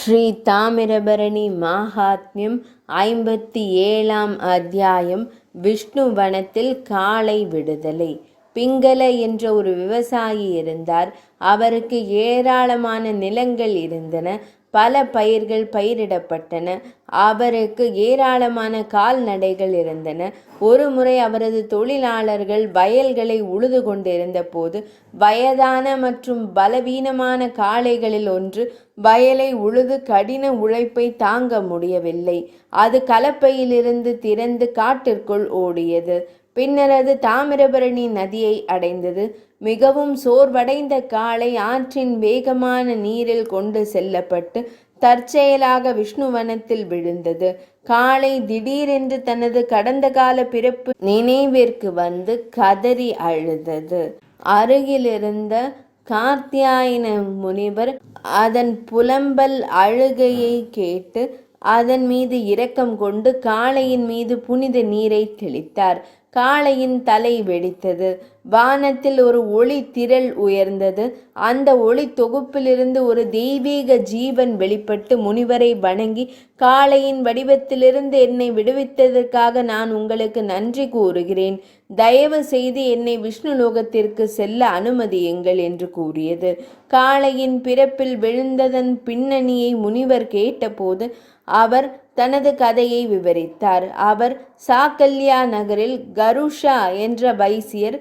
ஸ்ரீ தாமிரபரணி மாஹாத்மியம் 57ஆம் அத்தியாயம். விஷ்ணு வனத்தில் காளை விடுதலை. பிங்கல என்ற ஒரு விவசாயி இருந்தார். அவருக்கு ஏராளமான நிலங்கள் இருந்தன. பல பயிர்கள் பயிரிடப்பட்டன. அவருக்கு ஏராளமான கால்நடைகள் இருந்தன. ஒரு முறை அவரது தொழிலாளர்கள் வயல்களை உழுது கொண்டிருந்த போது வயதான மற்றும் பலவீனமான காளைகளில் ஒன்று வயலை உழுது கடின உழைப்பை தாங்க முடியவில்லை. அது கலப்பையிலிருந்து திறந்து காட்டிற்குள் ஓடியது. பின்னர் அது தாமிரபரணி நதியை அடைந்தது. மிகவும் சோர்வடைந்த காளை ஆற்றின் வேகமான நீரில் கொண்டு செல்லப்பட்டு தற்செயலாக விஷ்ணுவனத்தில் விழுந்தது. காளை திடீரென்று தனது கடந்த கால பிறப்பு நினைவிற்கு வந்து கதறி அழுதது. அருகிலிருந்த காத்யாயன முனிவர் அதன் புலம்பல் அழுகையை கேட்டு அதன் மீது இரக்கம் கொண்டு காளையின் மீது புனித நீரை தெளித்தார். காளையின் தலை வெடித்தது. வானத்தில் ஒரு ஒளி திரள் உயர்ந்தது. அந்த ஒளி தொகுப்பிலிருந்து ஒரு தெய்வீக ஜீவன் வெளிப்பட்டு முனிவரை வணங்கி, காளையின் வடிவத்திலிருந்து என்னை விடுவித்ததற்காக நான் உங்களுக்கு நன்றி கூறுகிறேன். தயவு செய்து என்னை விஷ்ணு லோகத்திற்கு செல்ல அனுமதியுங்கள் என்று கூறியது. காளையின் பிறப்பில் விழுந்ததன் பின்னணியை முனிவர் கேட்டபோது அவர் தனது கதையை விவரித்தார். அவர் சாக்கல்யா நகரில் கருஷா என்ற வைசியர்.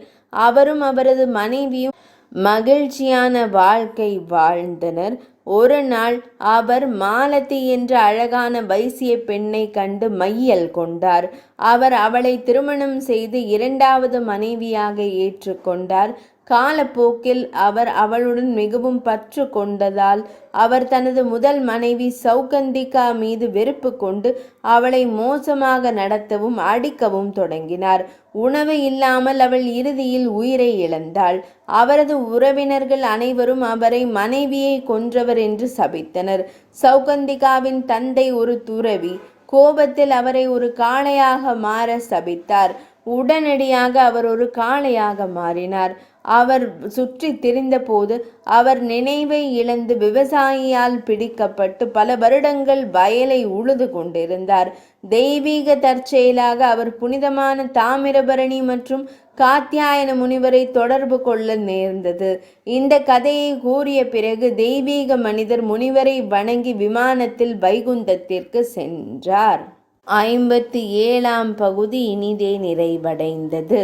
அவரும் அவரது மனைவியும் மகிழ்ச்சியான வாழ்க்கை வாழ்ந்தனர். ஒரு நாள் அவர் மாலதி என்ற அழகான வைசிய பெண்ணை கண்டு மையல் கொண்டார். அவர் அவளை திருமணம் செய்து இரண்டாவது மனைவியாக ஏற்றுக்கொண்டார். காலப்போக்கில் அவர் அவளுடன் மிகவும் பற்று கொண்டதால் அவர் தனது முதல் மனைவி சௌகந்திகா மீது வெறுப்பு கொண்டு அவளை மோசமாக நடத்தவும் அடிக்கவும் தொடங்கினார். உணவு இல்லாமல் அவள் இறுதியில் உயிரை இழந்தாள். அவரது உறவினர்கள் அனைவரும் அவரை மனைவியை கொன்றவர் என்று சபித்தனர். சௌகந்திகாவின் தந்தை ஒரு துறவி. கோபத்தில் அவரை ஒரு காளையாக மாற சபித்தார். உடனடியாக அவர் ஒரு காளையாக மாறினார். அவர் சுற்றி திரிந்தபோது அவர் நினைவை இழந்து விவசாயியால் பிடிக்கப்பட்டு பல வருடங்கள் வயலை உழுது கொண்டிருந்தார். தெய்வீக தற்செயலாக அவர் புனிதமான தாமிரபரணி மற்றும் காத்யாயன முனிவரை தொடர்பு கொள்ள நேர்ந்தது. இந்த கதையை கூறிய பிறகு தெய்வீக மனிதர் முனிவரை வணங்கி விமானத்தில் வைகுந்தத்திற்கு சென்றார். 57ஆம் பகுதி இனிதே நிறைவடைந்தது.